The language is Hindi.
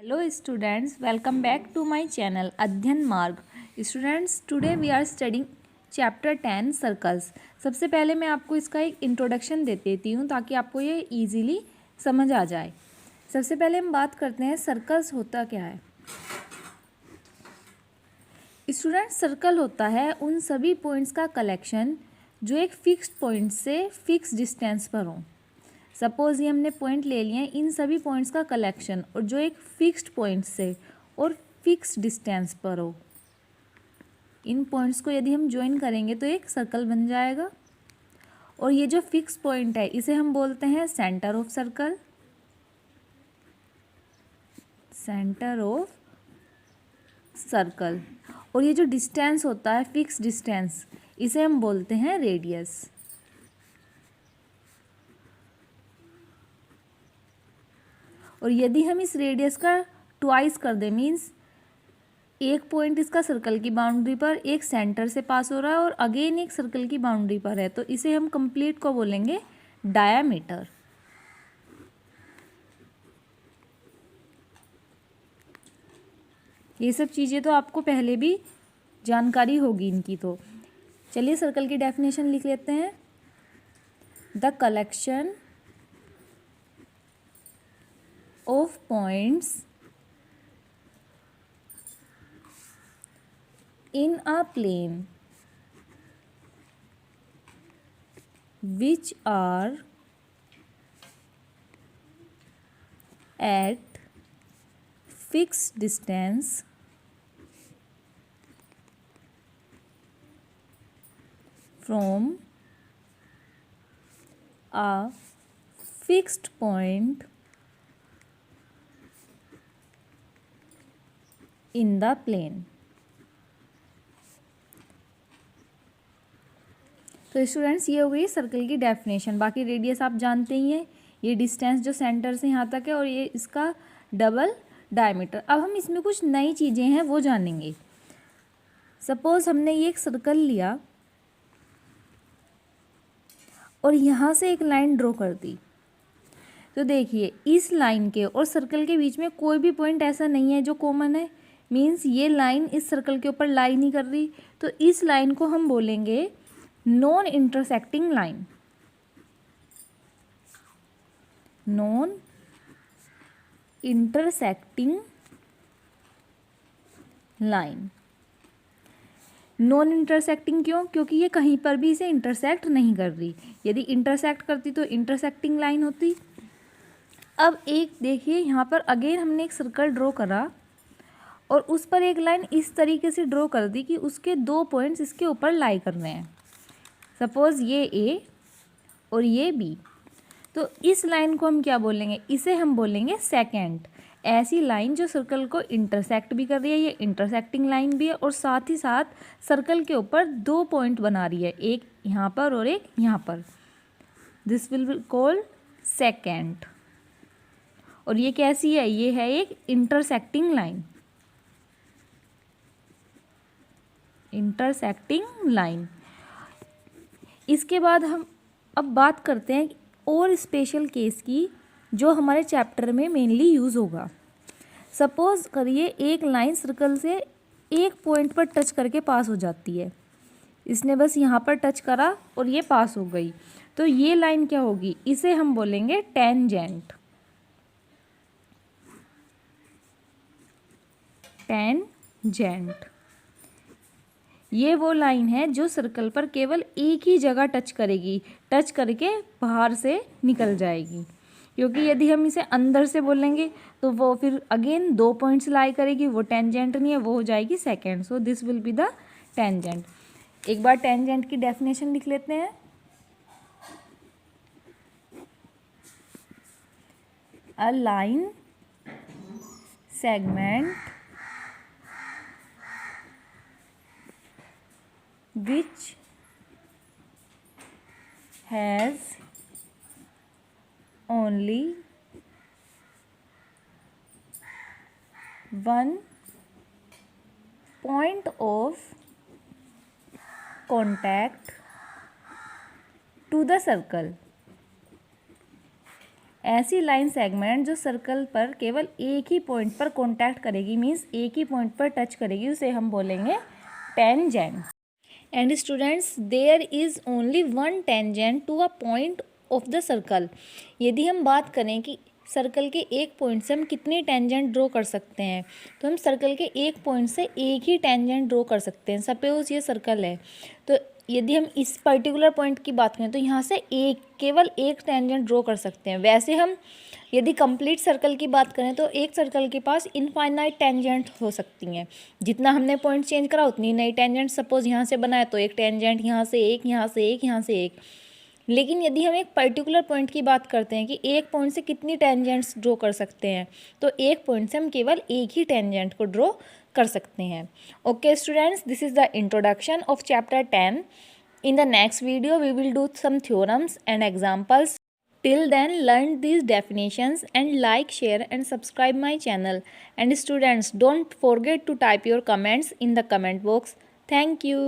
Hello students, welcome back to my channel अध्ययन मार्ग। Students, today we are studying chapter 10 circles. सबसे पहले मैं आपको इसका एक इंट्रोडक्शन दे देती हूँ ताकि आपको ये इजीली समझ आ जाए। सबसे पहले हम बात करते हैं सर्कल्स होता क्या है। स्टूडेंट्स, सर्कल होता है उन सभी पॉइंट्स का कलेक्शन जो एक फिक्स्ड पॉइंट से फिक्स डिस्टेंस पर हों। सपोज़ ये हमने पॉइंट ले लिए हैं, इन सभी पॉइंट्स का कलेक्शन और जो एक फिक्स्ड पॉइंट से और फिक्स डिस्टेंस पर हो। इन पॉइंट्स को यदि हम ज्वाइन करेंगे तो एक सर्कल बन जाएगा। और ये जो फिक्स पॉइंट है इसे हम बोलते हैं centre of circle. Centre of circle. और ये जो डिस्टेंस होता है फिक्स डिस्टेंस, इसे हम बोलते हैं रेडियस। और यदि हम इस रेडियस का ट्वाइस कर दें, मीन्स एक पॉइंट इसका सर्कल की बाउंड्री पर एक सेंटर से पास हो रहा है और अगेन एक सर्कल की बाउंड्री पर है, तो इसे हम कंप्लीट को बोलेंगे डायामीटर। ये सब चीज़ें तो आपको पहले भी जानकारी होगी इनकी। तो चलिए सर्कल की डेफिनेशन लिख लेते हैं। The collection of points in a plane which are at fixed distance from a fixed point in the plane। तो स्टूडेंट्स, ये हो गई सर्कल की डेफिनेशन। बाकी रेडियस आप जानते ही हैं, ये डिस्टेंस जो सेंटर से यहाँ तक है और ये इसका डबल डायमीटर। अब हम इसमें कुछ नई चीज़ें हैं वो जानेंगे। सपोज हमने ये एक सर्कल लिया और यहाँ से एक लाइन ड्रॉ कर दी, तो देखिए इस लाइन के और सर्कल के बीच में कोई भी पॉइंट ऐसा नहीं है जो कॉमन है। मीन्स ये लाइन इस सर्कल के ऊपर लाई नहीं कर रही, तो इस लाइन को हम बोलेंगे non intersecting line. Non intersecting line. Non intersecting क्यों? क्योंकि ये कहीं पर भी इसे इंटरसेक्ट नहीं कर रही। यदि इंटरसेक्ट करती तो इंटरसेक्टिंग लाइन होती। अब एक देखिए, यहाँ पर अगेन हमने एक सर्कल ड्रॉ करा और उस पर एक लाइन इस तरीके से ड्रॉ कर दी कि उसके दो पॉइंट्स इसके ऊपर लाई कर रहे हैं। सपोज़ ये ए और ये बी, तो इस लाइन को हम क्या बोलेंगे? इसे हम बोलेंगे सेकेंड। ऐसी लाइन जो सर्कल को इंटरसेक्ट भी कर रही है, ये इंटरसेक्टिंग लाइन भी है और साथ ही साथ सर्कल के ऊपर दो पॉइंट बना रही है, एक यहाँ पर और एक यहाँ पर। This will be called second. और ये कैसी है? ये है एक इंटरसेक्टिंग लाइन। Intersecting line. इसके बाद हम अब बात करते हैं और स्पेशल केस की जो हमारे चैप्टर में मेनली यूज़ होगा। सपोज़ करिए एक लाइन सर्कल से एक पॉइंट पर टच करके पास हो जाती है। इसने बस यहाँ पर टच करा और ये पास हो गई, तो ये लाइन क्या होगी? इसे हम बोलेंगे टेंजेंट। टेंजेंट। ये वो लाइन है जो सर्कल पर केवल एक ही जगह टच करेगी, टच करके बाहर से निकल जाएगी। क्योंकि यदि हम इसे अंदर से बोलेंगे तो वो फिर अगेन दो पॉइंट्स लाई करेगी, वो टेंजेंट नहीं है, वो हो जाएगी second. So this will be the tangent. एक बार टेंजेंट की डेफिनेशन लिख लेते हैं। A line segment which has only one point of contact to the circle ऐसी लाइन सेगमेंट जो सर्कल पर केवल एक ही पॉइंट पर कॉन्टैक्ट करेगी, मीन्स एक ही पॉइंट पर टच करेगी, उसे हम बोलेंगे tangent. And students, there is only one tangent to a point of the circle. यदि हम बात करें कि सर्कल के एक पॉइंट से हम कितने टेंजेंट ड्रॉ कर सकते हैं, तो हम सर्कल के एक पॉइंट से एक ही टेंजेंट ड्रॉ कर सकते हैं। सपोज ये सर्कल है, तो यदि हम इस पर्टिकुलर पॉइंट की बात करें तो यहाँ से केवल एक टेंजेंट ड्रॉ कर सकते हैं। वैसे हम यदि कंप्लीट सर्कल की बात करें तो एक सर्कल के पास इनफाइनाइट टेंजेंट हो सकती हैं। जितना हमने पॉइंट चेंज करा उतनी नई टेंजेंट, सपोज यहाँ से बनाए तो एक टेंजेंट, यहाँ से एक, यहाँ से एक, यहाँ से एक। लेकिन यदि हम एक पर्टिकुलर पॉइंट की बात करते हैं कि एक पॉइंट से कितनी टेंजेंट्स ड्रॉ कर सकते हैं, तो एक पॉइंट से हम केवल एक ही टेंजेंट को ड्रॉ कर सकते हैं। Okay students, this is the introduction of chapter 10. In the next video, we will do some theorems and examples. Till then, learn these definitions and like, share and subscribe my channel. And students, don't forget to type your comments in the comment box. Thank you.